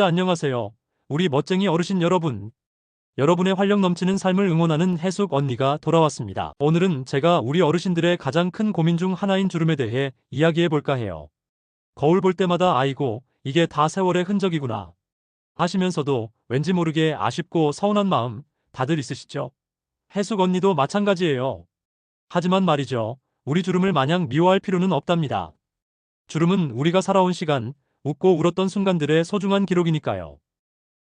안녕하세요. 우리 멋쟁이 어르신 여러분. 여러분의 활력 넘치는 삶을 응원하는 해숙 언니가 돌아왔습니다. 오늘은 제가 우리 어르신들의 가장 큰 고민 중 하나인 주름에 대해 이야기해 볼까 해요. 거울 볼 때마다 아이고, 이게 다 세월의 흔적이구나 하시면서도 왠지 모르게 아쉽고 서운한 마음 다들 있으시죠? 해숙 언니도 마찬가지예요. 하지만 말이죠. 우리 주름을 마냥 미워할 필요는 없답니다. 주름은 우리가 살아온 시간, 웃고 울었던 순간들의 소중한 기록이니까요.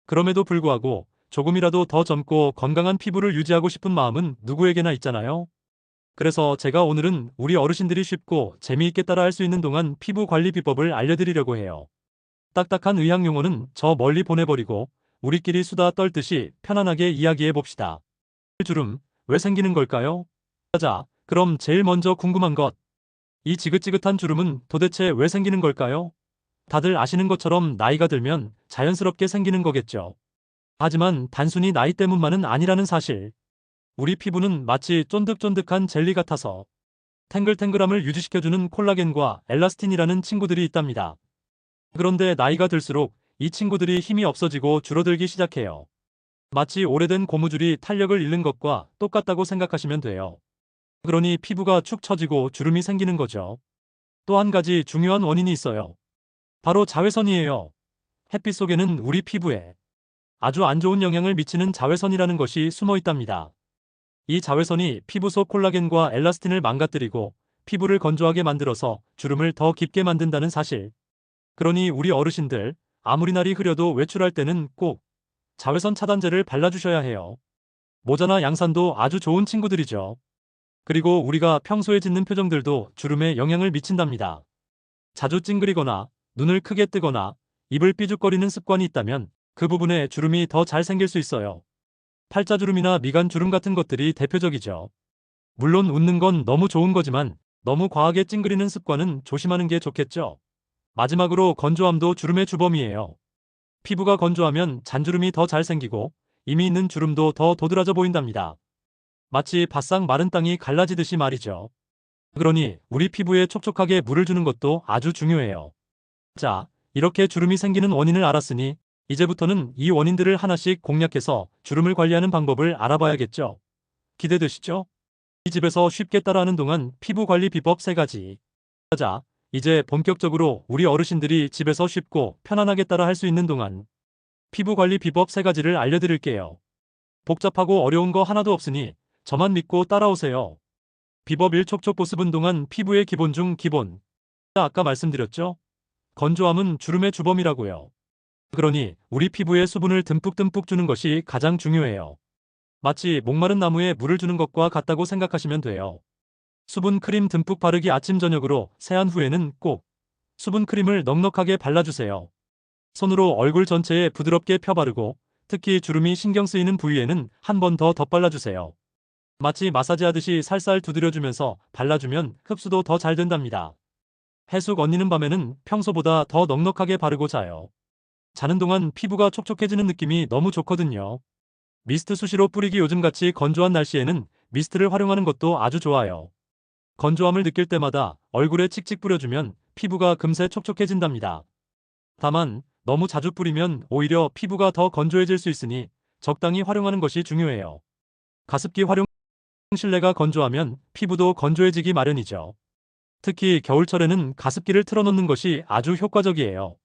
그럼에도 불구하고 조금이라도 더 젊고 건강한 피부를 유지하고 싶은 마음은 누구에게나 있잖아요. 그래서 제가 오늘은 우리 어르신들이 쉽고 재미있게 따라할 수 있는 동안 피부 관리 비법을 알려드리려고 해요. 딱딱한 의학 용어는 저 멀리 보내버리고 우리끼리 수다 떨듯이 편안하게 이야기해 봅시다. 주름, 왜 생기는 걸까요? 자, 그럼 제일 먼저 궁금한 것. 이 지긋지긋한 주름은 도대체 왜 생기는 걸까요? 다들 아시는 것처럼 나이가 들면 자연스럽게 생기는 거겠죠. 하지만 단순히 나이 때문만은 아니라는 사실. 우리 피부는 마치 쫀득쫀득한 젤리 같아서 탱글탱글함을 유지시켜주는 콜라겐과 엘라스틴이라는 친구들이 있답니다. 그런데 나이가 들수록 이 친구들이 힘이 없어지고 줄어들기 시작해요. 마치 오래된 고무줄이 탄력을 잃는 것과 똑같다고 생각하시면 돼요. 그러니 피부가 축 처지고 주름이 생기는 거죠. 또 한 가지 중요한 원인이 있어요. 바로 자외선이에요. 햇빛 속에는 우리 피부에 아주 안 좋은 영향을 미치는 자외선이라는 것이 숨어 있답니다. 이 자외선이 피부 속 콜라겐과 엘라스틴을 망가뜨리고 피부를 건조하게 만들어서 주름을 더 깊게 만든다는 사실. 그러니 우리 어르신들, 아무리 날이 흐려도 외출할 때는 꼭 자외선 차단제를 발라주셔야 해요. 모자나 양산도 아주 좋은 친구들이죠. 그리고 우리가 평소에 짓는 표정들도 주름에 영향을 미친답니다. 자주 찡그리거나 눈을 크게 뜨거나 입을 삐죽거리는 습관이 있다면 그 부분에 주름이 더 잘 생길 수 있어요. 팔자주름이나 미간주름 같은 것들이 대표적이죠. 물론 웃는 건 너무 좋은 거지만 너무 과하게 찡그리는 습관은 조심하는 게 좋겠죠. 마지막으로 건조함도 주름의 주범이에요. 피부가 건조하면 잔주름이 더 잘 생기고 이미 있는 주름도 더 도드라져 보인답니다. 마치 바싹 마른 땅이 갈라지듯이 말이죠. 그러니 우리 피부에 촉촉하게 물을 주는 것도 아주 중요해요. 자, 이렇게 주름이 생기는 원인을 알았으니 이제부터는 이 원인들을 하나씩 공략해서 주름을 관리하는 방법을 알아봐야겠죠. 기대되시죠? 이 집에서 쉽게 따라하는 동안 피부 관리 비법 3가지. 자, 이제 본격적으로 우리 어르신들이 집에서 쉽고 편안하게 따라 할 수 있는 동안 피부 관리 비법 3가지를 알려드릴게요. 복잡하고 어려운 거 하나도 없으니 저만 믿고 따라오세요. 비법 1. 촉촉 보습 동안 피부의 기본 중 기본. 아까 말씀드렸죠? 건조함은 주름의 주범이라고요. 그러니 우리 피부에 수분을 듬뿍듬뿍 주는 것이 가장 중요해요. 마치 목마른 나무에 물을 주는 것과 같다고 생각하시면 돼요. 수분 크림 듬뿍 바르기 아침 저녁으로 세안 후에는 꼭 수분 크림을 넉넉하게 발라주세요. 손으로 얼굴 전체에 부드럽게 펴바르고 특히 주름이 신경 쓰이는 부위에는 한 번 더 덧발라주세요. 마치 마사지하듯이 살살 두드려주면서 발라주면 흡수도 더 잘 된답니다. 해숙 언니는 밤에는 평소보다 더 넉넉하게 바르고 자요. 자는 동안 피부가 촉촉해지는 느낌이 너무 좋거든요. 미스트 수시로 뿌리기 요즘같이 건조한 날씨에는 미스트를 활용하는 것도 아주 좋아요. 건조함을 느낄 때마다 얼굴에 칙칙 뿌려주면 피부가 금세 촉촉해진답니다. 다만 너무 자주 뿌리면 오히려 피부가 더 건조해질 수 있으니 적당히 활용하는 것이 중요해요. 가습기 활용. 실내가 건조하면 피부도 건조해지기 마련이죠. 특히 겨울철에는 가습기를 틀어놓는 것이 아주 효과적이에요.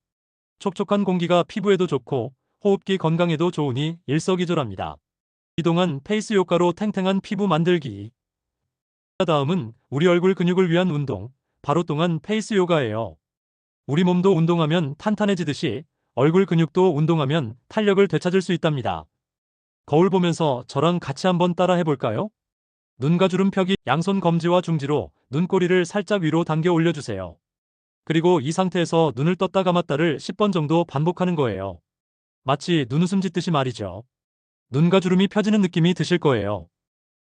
촉촉한 공기가 피부에도 좋고 호흡기 건강에도 좋으니 일석이조랍니다. 이동안 페이스 효과로 탱탱한 피부 만들기. 다음은 우리 얼굴 근육을 위한 운동, 바로 동안 페이스 요가예요. 우리 몸도 운동하면 탄탄해지듯이 얼굴 근육도 운동하면 탄력을 되찾을 수 있답니다. 거울 보면서 저랑 같이 한번 따라 해볼까요? 눈가 주름 펴기. 양손 검지와 중지로 눈꼬리를 살짝 위로 당겨 올려주세요. 그리고 이 상태에서 눈을 떴다 감았다를 10번 정도 반복하는 거예요. 마치 눈웃음 짓듯이 말이죠. 눈가 주름이 펴지는 느낌이 드실 거예요.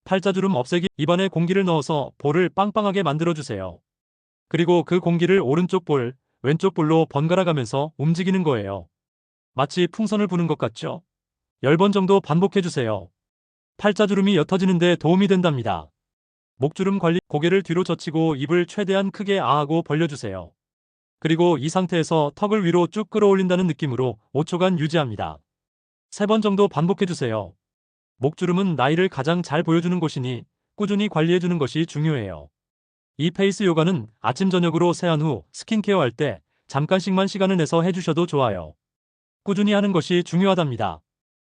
팔자주름 없애기. 입안에 공기를 넣어서 볼을 빵빵하게 만들어주세요. 그리고 그 공기를 오른쪽 볼, 왼쪽 볼로 번갈아 가면서 움직이는 거예요. 마치 풍선을 부는 것 같죠? 10번 정도 반복해주세요. 팔자주름이 옅어지는 데 도움이 된답니다. 목주름 관리. 고개를 뒤로 젖히고 입을 최대한 크게 아하고 벌려주세요. 그리고 이 상태에서 턱을 위로 쭉 끌어올린다는 느낌으로 5초간 유지합니다. 3번 정도 반복해주세요. 목주름은 나이를 가장 잘 보여주는 곳이니 꾸준히 관리해주는 것이 중요해요. 이 페이스 요가는 아침 저녁으로 세안 후 스킨케어 할 때 잠깐씩만 시간을 내서 해주셔도 좋아요. 꾸준히 하는 것이 중요하답니다.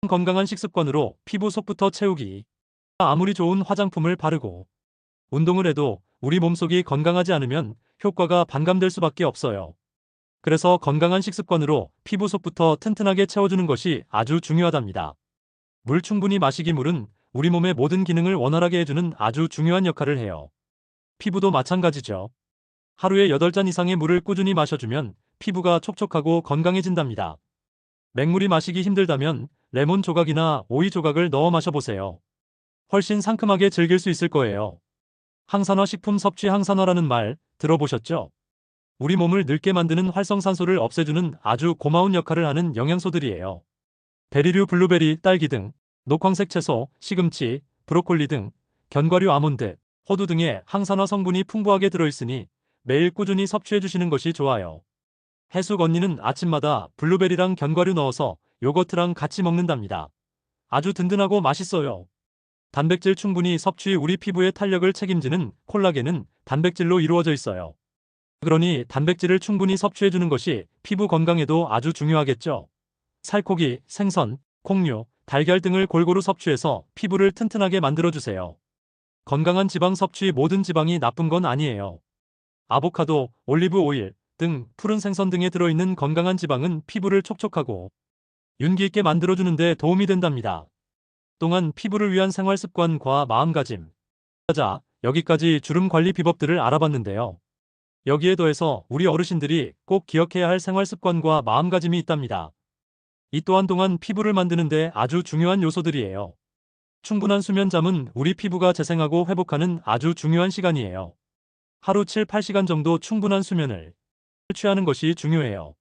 건강한 식습관으로 피부 속부터 채우기. 아무리 좋은 화장품을 바르고 운동을 해도 우리 몸속이 건강하지 않으면 효과가 반감될 수밖에 없어요. 그래서 건강한 식습관으로 피부 속부터 튼튼하게 채워주는 것이 아주 중요하답니다. 물 충분히 마시기. 물은 우리 몸의 모든 기능을 원활하게 해주는 아주 중요한 역할을 해요. 피부도 마찬가지죠. 하루에 8잔 이상의 물을 꾸준히 마셔주면 피부가 촉촉하고 건강해진답니다. 맹물이 마시기 힘들다면 레몬 조각이나 오이 조각을 넣어 마셔보세요. 훨씬 상큼하게 즐길 수 있을 거예요. 항산화 식품 섭취. 항산화라는 말 들어보셨죠? 우리 몸을 늙게 만드는 활성산소를 없애주는 아주 고마운 역할을 하는 영양소들이에요. 베리류, 블루베리, 딸기 등, 녹황색 채소, 시금치, 브로콜리 등, 견과류, 아몬드, 호두 등의 항산화 성분이 풍부하게 들어있으니 매일 꾸준히 섭취해주시는 것이 좋아요. 해숙 언니는 아침마다 블루베리랑 견과류 넣어서 요거트랑 같이 먹는답니다. 아주 든든하고 맛있어요. 단백질 충분히 섭취. 우리 피부의 탄력을 책임지는 콜라겐은 단백질로 이루어져 있어요. 그러니 단백질을 충분히 섭취해주는 것이 피부 건강에도 아주 중요하겠죠. 살코기, 생선, 콩류, 달걀 등을 골고루 섭취해서 피부를 튼튼하게 만들어주세요. 건강한 지방 섭취. 모든 지방이 나쁜 건 아니에요. 아보카도, 올리브 오일 등 푸른 생선 등에 들어있는 건강한 지방은 피부를 촉촉하고 윤기 있게 만들어주는 데 도움이 된답니다. 또한 피부를 위한 생활습관과 마음가짐. 자, 여기까지 주름 관리 비법들을 알아봤는데요. 여기에 더해서 우리 어르신들이 꼭 기억해야 할 생활습관과 마음가짐이 있답니다. 이 또한 피부를 만드는데 아주 중요한 요소들이에요. 충분한 수면. 잠은 우리 피부가 재생하고 회복하는 아주 중요한 시간이에요. 하루 7, 8시간 정도 충분한 수면을 취하는 것이 중요해요.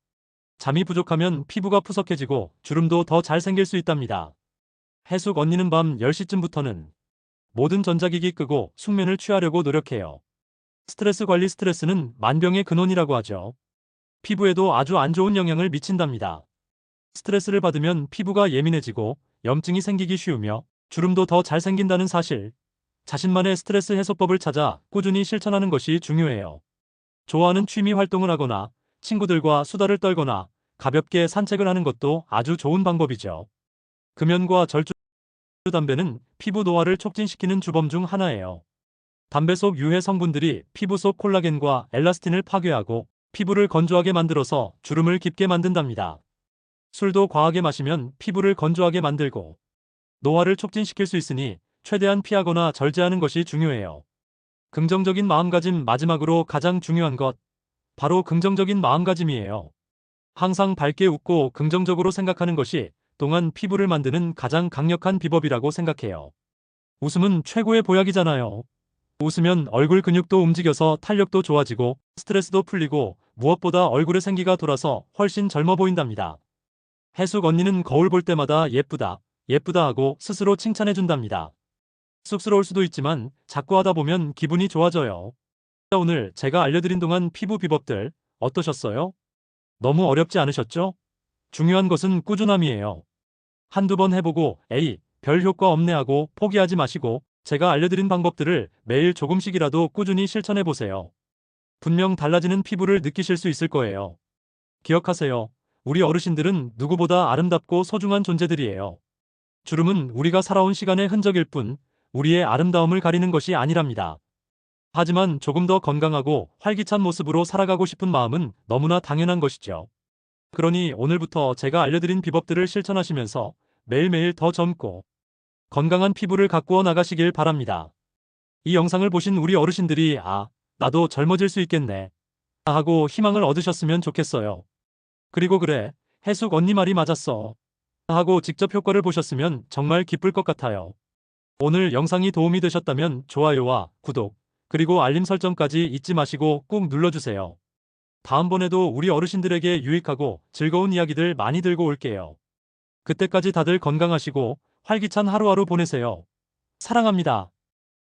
잠이 부족하면 피부가 푸석해지고 주름도 더 잘 생길 수 있답니다. 해숙 언니는 밤 10시쯤부터는 모든 전자기기 끄고 숙면을 취하려고 노력해요. 스트레스 관리. 스트레스는 만병의 근원이라고 하죠. 피부에도 아주 안 좋은 영향을 미친답니다. 스트레스를 받으면 피부가 예민해지고 염증이 생기기 쉬우며 주름도 더 잘 생긴다는 사실. 자신만의 스트레스 해소법을 찾아 꾸준히 실천하는 것이 중요해요. 좋아하는 취미 활동을 하거나 친구들과 수다를 떨거나 가볍게 산책을 하는 것도 아주 좋은 방법이죠. 금연과 절주. 담배는 피부 노화를 촉진시키는 주범 중 하나예요. 담배 속 유해 성분들이 피부 속 콜라겐과 엘라스틴을 파괴하고 피부를 건조하게 만들어서 주름을 깊게 만든답니다. 술도 과하게 마시면 피부를 건조하게 만들고 노화를 촉진시킬 수 있으니 최대한 피하거나 절제하는 것이 중요해요. 긍정적인 마음가짐. 마지막으로 가장 중요한 것, 바로 긍정적인 마음가짐이에요. 항상 밝게 웃고 긍정적으로 생각하는 것이 또한 피부를 만드는 가장 강력한 비법이라고 생각해요. 웃음은 최고의 보약이잖아요. 웃으면 얼굴 근육도 움직여서 탄력도 좋아지고 스트레스도 풀리고 무엇보다 얼굴에 생기가 돌아서 훨씬 젊어 보인답니다. 해숙 언니는 거울 볼 때마다 예쁘다, 예쁘다 하고 스스로 칭찬해준답니다. 쑥스러울 수도 있지만 자꾸 하다 보면 기분이 좋아져요. 오늘 제가 알려드린 동안 피부 비법들 어떠셨어요? 너무 어렵지 않으셨죠? 중요한 것은 꾸준함이에요. 한두 번 해보고 에이, 별 효과 없네 하고 포기하지 마시고 제가 알려드린 방법들을 매일 조금씩이라도 꾸준히 실천해보세요. 분명 달라지는 피부를 느끼실 수 있을 거예요. 기억하세요. 우리 어르신들은 누구보다 아름답고 소중한 존재들이에요. 주름은 우리가 살아온 시간의 흔적일 뿐 우리의 아름다움을 가리는 것이 아니랍니다. 하지만 조금 더 건강하고 활기찬 모습으로 살아가고 싶은 마음은 너무나 당연한 것이죠. 그러니 오늘부터 제가 알려드린 비법들을 실천하시면서 매일매일 더 젊고 건강한 피부를 가꾸어 나가시길 바랍니다. 이 영상을 보신 우리 어르신들이 나도 젊어질 수 있겠네 하고 희망을 얻으셨으면 좋겠어요. 그리고 그래, 해숙 언니 말이 맞았어 하고 직접 효과를 보셨으면 정말 기쁠 것 같아요. 오늘 영상이 도움이 되셨다면 좋아요와 구독, 그리고 알림 설정까지 잊지 마시고 꾹 눌러주세요. 다음번에도 우리 어르신들에게 유익하고 즐거운 이야기들 많이 들고 올게요. 그때까지 다들 건강하시고 활기찬 하루하루 보내세요. 사랑합니다.